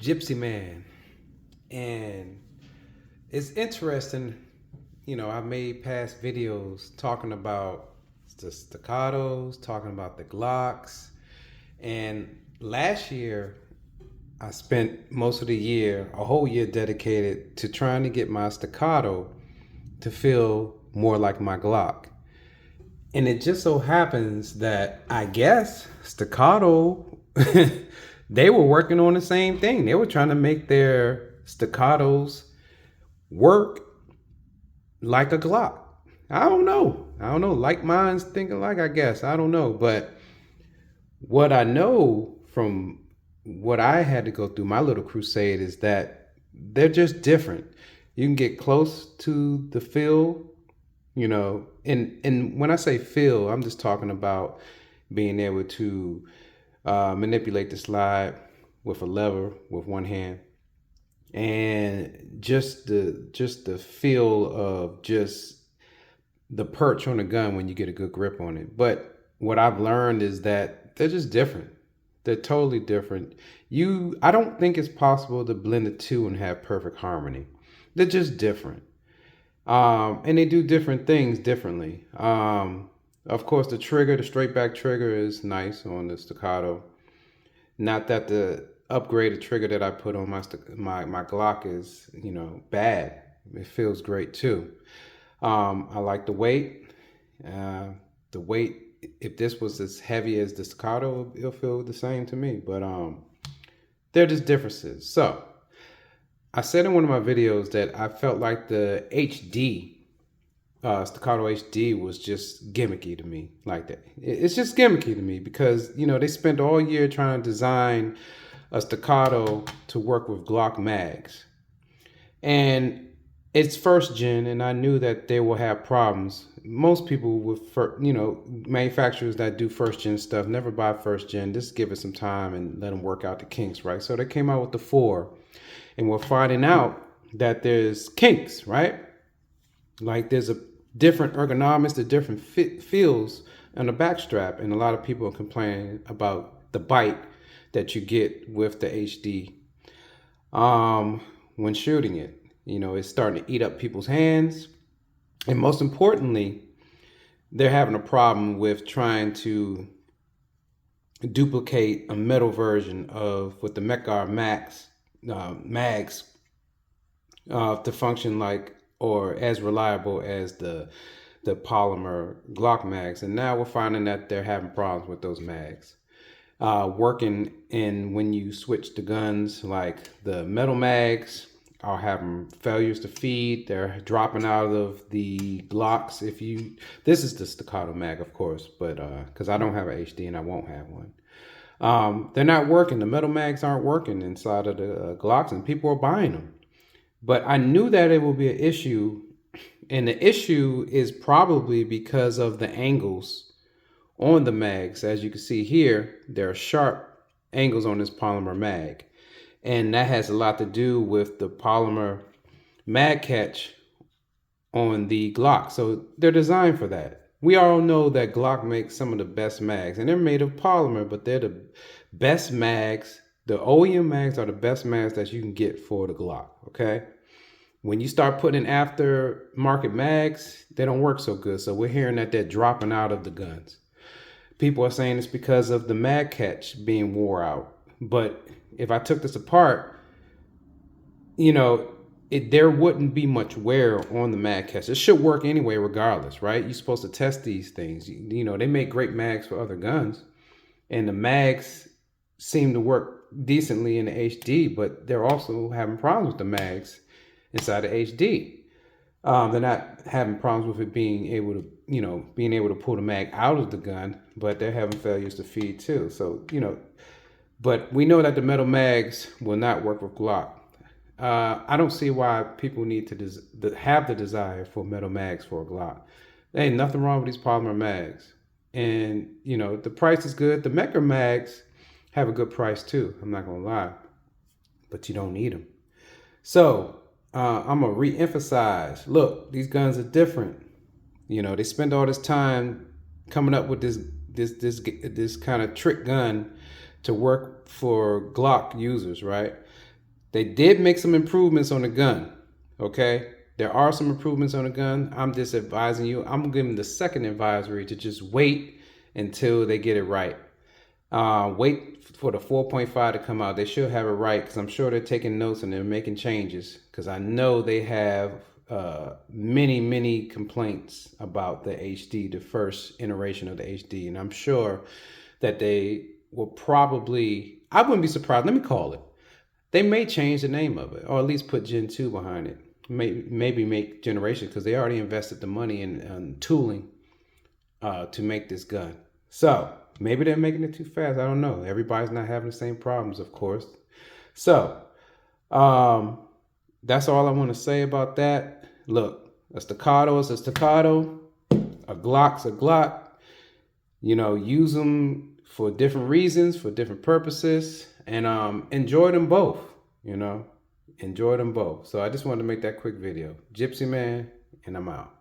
Gypsy Man. And it's interesting, I've made past videos talking about the staccatos, talking about the Glocks. And last year, I spent most of the year, a whole year dedicated to trying to get my staccato to feel more like my Glock. And it just so happens that I guess staccato, they were working on the same thing. They were trying to make their staccatos work like a Glock. I don't know. Like minds thinking like, I guess. I don't know. But what I know from what I had to go through my little crusade is that they're just different. You can get close to the feel, and when I say feel, I'm just talking about being able to manipulate the slide with a lever with one hand, and just the feel of just the perch on the gun when you get a good grip on it. But what I've learned is that they're just different. They're totally different. I don't think it's possible to blend the two and have perfect harmony. They're just different. And they do different things differently. Of course, the straight back trigger is nice on the staccato. Not that the upgraded trigger that I put on my Glock is, bad. It feels great too. I like the weight. The weight, if this was as heavy as the staccato, it'll feel the same to me. But they're just differences. So I said in one of my videos that I felt like the HD, Staccato HD, was just gimmicky to me. Like that. It's just gimmicky to me because, they spent all year trying to design a staccato to work with Glock mags. And it's first gen, and I knew that they will have problems. Most people with, manufacturers that do first gen stuff never buy first gen. Just give it some time and let them work out the kinks, right? So they came out with the 4, and we're finding out that there's kinks, right? Like there's a different ergonomics, the different feels on the back strap, and a lot of people are complaining about the bite that you get with the HD when shooting it. It's starting to eat up people's hands. And most importantly, they're having a problem with trying to duplicate a metal version of with the Mechguard mags to function like or as reliable as the polymer Glock mags. And now we're finding that they're having problems with those mags. Working in when you switch the guns, like the metal mags are having failures to feed. They're dropping out of the Glocks. This is the staccato mag, of course, but because I don't have an HD and I won't have one. They're not working. The metal mags aren't working inside of the Glocks, and people are buying them. But I knew that it would be an issue, and the issue is probably because of the angles on the mags. As you can see here, there are sharp angles on this polymer mag. And that has a lot to do with the polymer mag catch on the Glock. So they're designed for that. We all know that Glock makes some of the best mags, and they're made of polymer, but they're the best mags. The OEM mags are the best mags that you can get for the Glock, okay? When you start putting in aftermarket mags, they don't work so good. So we're hearing that they're dropping out of the guns. People are saying it's because of the mag catch being wore out. But if I took this apart, there wouldn't be much wear on the mag catch. It should work anyway, regardless, right? You're supposed to test these things. They make great mags for other guns, and the mags seem to work decently in the HD, but they're also having problems with the mags inside the HD. They're not having problems with it being able to pull the mag out of the gun, but they're having failures to feed too. So, but we know that the metal mags will not work with Glock. I don't see why people need to have the desire for metal mags for a Glock. There ain't nothing wrong with these polymer mags. And, the price is good. The Mechguard mags have a good price too. I'm not going to lie. But you don't need them. So I'm going to re-emphasize. Look, these guns are different. They spend all this time coming up with this kind of trick gun to work for Glock users, right? They did make some improvements on the gun. Okay, there are some improvements on the gun. I'm just advising you. I'm giving the second advisory to just wait until they get it right. Wait for the 4.5 to come out. They should have it right because I'm sure they're taking notes and they're making changes because I know they have many complaints about the HD, the first iteration of the HD, and I'm sure that they will probably. I wouldn't be surprised. Let me call it. They may change the name of it, or at least put Gen 2 behind it. Maybe make Generation because they already invested the money in tooling to make this gun. So maybe they're making it too fast. I don't know. Everybody's not having the same problems, of course. So that's all I want to say about that. Look, a staccato is a staccato. A Glock's a Glock. You know, use them for different reasons, for different purposes, and enjoy them both. You know, enjoy them both. So I just wanted to make that quick video. Gypsy Man, and I'm out.